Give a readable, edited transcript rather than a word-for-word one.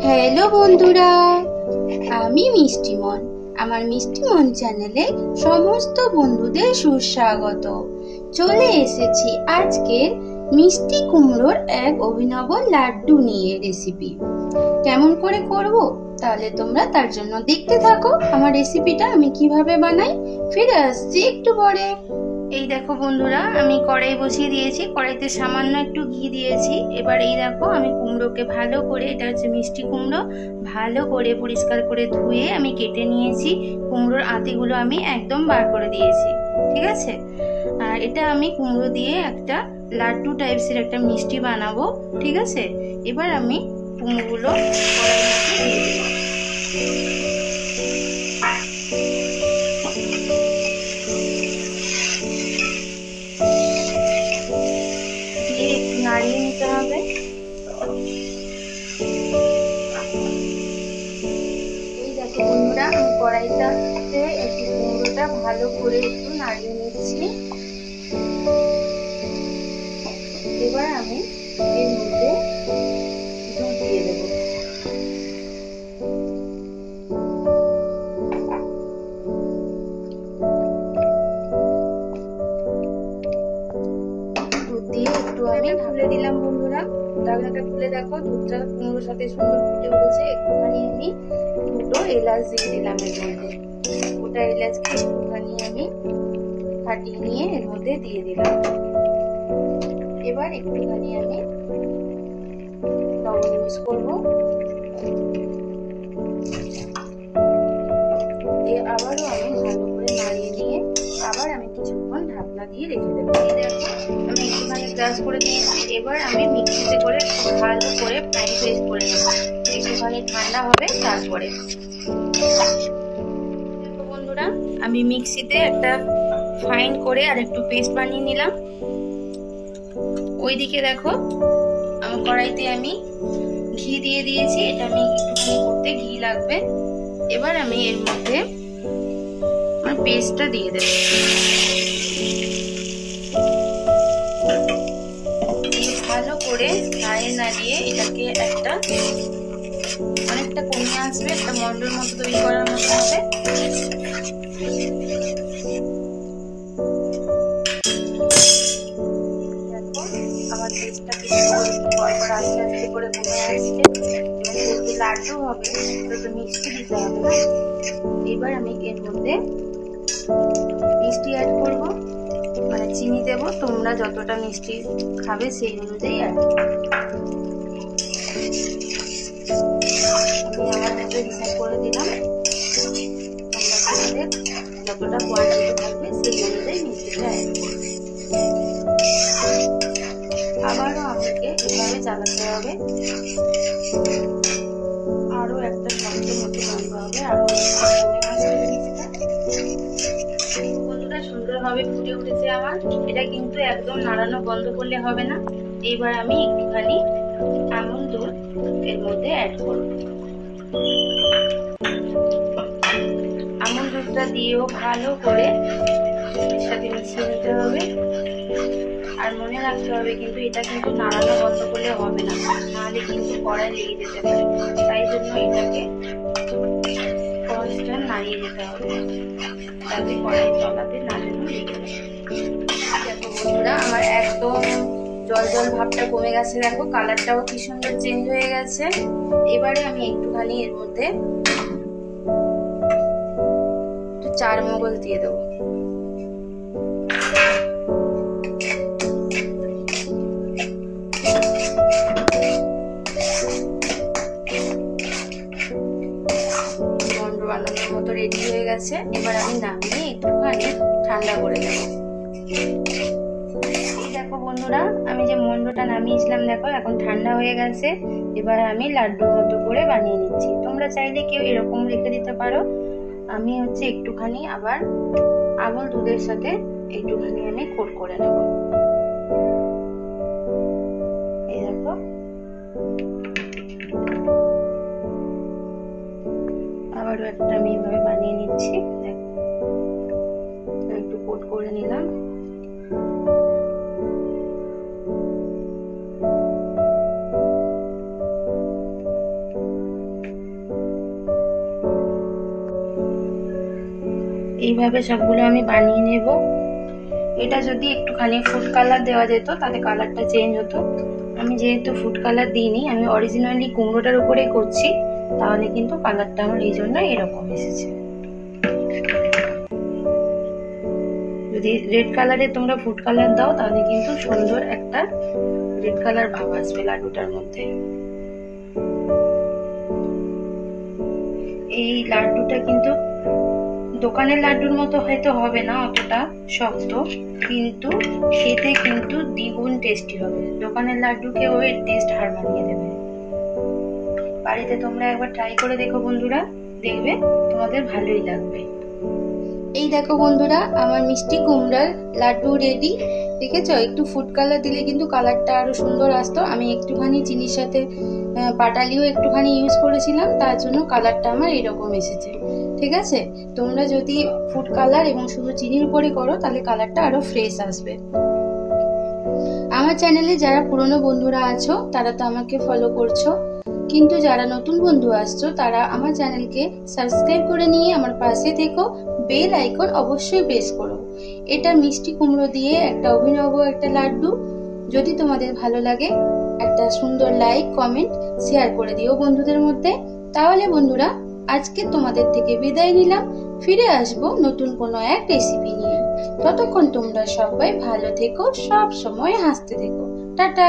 Hello বন্ধুরা, আমি মিষ্টিমন। আমার মিষ্টিমন চ্যানেলে সমস্ত বন্ধুদের সুস্বাগত। চলে এসেছি আজকের মিষ্টি কুমড়োর এক অভিনব লাড্ডু নিয়ে রেসিপি। কেমন করে করব তাহলে তোমরা তার জন্য দেখতে থাকো আমার রেসিপিটা আমি কিভাবে বানাই। ফিরে আসছি একটু পরে। এই দেখো বন্ধুরা, আমি কড়াই বসিয়ে দিয়েছি, কড়াইতে সামান্য একটু ঘি দিয়েছি। এবার এই দেখো আমি কুমড়োকে ভালো করে, এটা হচ্ছে মিষ্টি কুমড়ো, ভালো করে পরিষ্কার করে ধুয়ে আমি কেটে নিয়েছি। কুমড়োর আঁতিগুলো আমি একদম বার করে দিয়েছি, ঠিক আছে। আর এটা আমি কুমড়ো দিয়ে একটা লাড্ডু টাইপসের একটা মিষ্টি বানাবো, ঠিক আছে। এবার আমি কুমড়োগুলো কড়াইয়ের মধ্যে দিয়ে দিলাম। নাড়িয়ে নিতে হবে। এই দেখো বন্ধুরা, আমি কড়াইটাতে একটু কুমড়োটা ভালো করে একটু নাড়িয়ে নিচ্ছি। এবার আমি এর মধ্যে দুধ দিয়ে দেবো। দুধ দিয়ে একটু আমি ঢালে দিলাম বন্ধুরা। ঢাকনাটা খুলে দেখো, দুধটা কুমড়োর সাথে সুন্দর ফুটে উঠেছে। একটুখানি আমি দুটো এলাচ দিয়ে দিলাম এর মধ্যে। ওটা এলাচকে একটুখানি আমি ফাটিয়ে নিয়ে এর মধ্যে দিয়ে দিলাম। এবার একটুখানি আমি লবণ মিক্স করবো। আবারও আমি ভালো করে নাড়িয়ে নিয়ে আবার আমি কিছুক্ষণ ঢাকনা দিয়ে রেখে দেবো। দেখো আমি একটুখানি গ্রাস করে দিয়েছি। এবার আমি মিক্সিতে করে ভালো করে ফাইন পেস্ট করে নেব। একটুখানি ঠান্ডা হবে তারপরে। দেখো বন্ধুরা, আমি মিক্সিতে একটা ফাইন করে আর একটু পেস্ট বানিয়ে নিলাম। ওইদিকে দেখো আমার কড়াইতে আমি ঘি দিয়ে দিয়েছি। এটা আমি একটুখানি করতে ঘি লাগবে। এবার আমি এর মধ্যে পেস্টটা দিয়ে দেব। ভালো করে নাড়িয়ে এটাকে অনেকটা কমিয়ে আসবে, একটা মন্ডল মতো তৈরি করার মতো হবে। দেখো আমার পেস্টটা আস্তে আস্তে করে কমে আসছে। যেহেতু লাড্ডু হবে তো মিষ্টি দিতে হবে না। এবার আমি এর মধ্যে মিষ্টি অ্যাড করব, মানে চিনি দেব। তোমরা যতটা মিষ্টি খাবে সেই অনুযায়ী অ্যাড করবে। আমি আমার মধ্যে ডিসাইড করে দিলাম। তোমরা যতটা কোয়ান্টিটি থাকবে সেই অনুযায়ী মিষ্টিটা অ্যাড করবে। আবারও আমাকে এভাবে চালাতে হবে। আরো একটা শক্ত মতো গন্ধ হবে, আরো বন্ধুরা সুন্দরভাবে ফুটে উঠেছে আমার। এটা কিন্তু একদম নাড়ানো বন্ধ করলে হবে না। এইবার আমি একটুখানি আমুল দুধ এর মধ্যে অ্যাড করব। আমুল দুধটা দিয়েও ভালো করে এর সাথে মিশিয়ে নিতে হবে। আর মনে রাখতে হবে কিন্তু এটা কিন্তু নাড়ানো বন্ধ করলে হবে না, নাহলে কিন্তু কড়াই লেগে যেতে পারে। তাই জন্য এটাকে কনস্ট্যান্ট নাড়িয়ে দিতে হবে, যাতে কড়াই তলাতে না যেন লেগে যায়। দেখো বন্ধুরা, আমার একদম জল জল ভাবটা কমে গেছে। দেখো কালারটাও কি সুন্দর চেঞ্জ হয়ে গেছে। এবারে আমি একটুখানি এর মধ্যে চার মগজ দিয়ে দেবো। বানানোর মতো রেডি হয়ে গেছে। এবার আমি নামিয়ে একটুখানি ঠান্ডা করে দেব। এই দেখো বন্ধুরা, আমি যে মন্ডটা নামিয়েছিলাম দেখো এখন ঠান্ডা হয়ে গেছে। এবার আমি লাড্ডুর মতো করে বানিয়ে নিচ্ছি। তোমরা চাইলে কেউ এরকম রেখে দিতে পারো। আমি একটুখানি আবার আমুল দুধের সাথে একটুখানি আমি কোট করে নেব। এই দেখো আবারও একটা আমি এভাবে বানিয়ে নিচ্ছি। একটু কোট করে নিলাম। এইভাবে সবগুলো আমি বানিয়ে নেব। এটা যদি একটুখানি ফুড কালার দেওয়া যেত তাহলে কালারটা চেঞ্জ হতো। আমি যেহেতু ফুড কালার দিইনি, আমি অরিজিনালি কুমড়োটার উপরেই করছি, তাহলে কিন্তু কালারটা আমার এই জন্য এরকম এসেছে। যদি রেড কালারে তোমরা ফুড কালার দাও তাহলে কিন্তু সুন্দর একটা রেড কালার ভাব আসবে লাড্ডুটার মধ্যে। এই লাড্ডুটা কিন্তু দোকানের লাড্ডুর মতো হয়তো হবে না অতটা শক্ত, কিন্তু খেতে কিন্তু দ্বিগুণ টেস্টি হবে। দোকানের লাড্ডুকে ওই টেস্ট হার মানিয়ে দেবে। বাড়িতে তোমরা একবার ট্রাই করে দেখো বন্ধুরা, দেখবে তোমাদের ভালোই লাগবে। এই দেখো বন্ধুরা, আমার মিষ্টি কুমড়ার লাড্ডু রেডি। দেখেছো, একটু ফুড কালার দিলে কিন্তু কালারটা আরো সুন্দর আসতো। আমি একটুখানি চিনির সাথে পাটালিও একটুখানি ইউজ করেছিলাম, তার জন্য কালারটা আমার এরকম এসেছে। ঠিক আছে, তোমরা যদি ফুড কালার এবং শুধু চিনির উপরে করো তাহলে কালারটা আরো ফ্রেশ আসবে। আমার চ্যানেলে যারা পুরনো বন্ধুরা আছো তারা তো আমাকে ফলো করছো, কিন্তু যারা নতুন বন্ধু আসছো তারা আমার চ্যানেলকে সাবস্ক্রাইব করে নিয়ে আমার পাশে থেকো, বেল আইকন অবশ্যই প্রেস করো। এটা মিষ্টি কুমড়ো দিয়ে একটা অভিনব একটা লাড্ডু। যদি তোমাদের ভালো লাগে একটা সুন্দর লাইক, কমেন্ট, শেয়ার করে দিও বন্ধুদের মধ্যে। তাহলে বন্ধুরা, আজকে তোমাদের থেকে বিদায় নিলাম। ফিরে আসবো নতুন কোনো এক রেসিপি নিয়ে। ততক্ষণ তোমরা সবাই ভালো থেকো, সব সময় হাসতে থেকো। টাটা।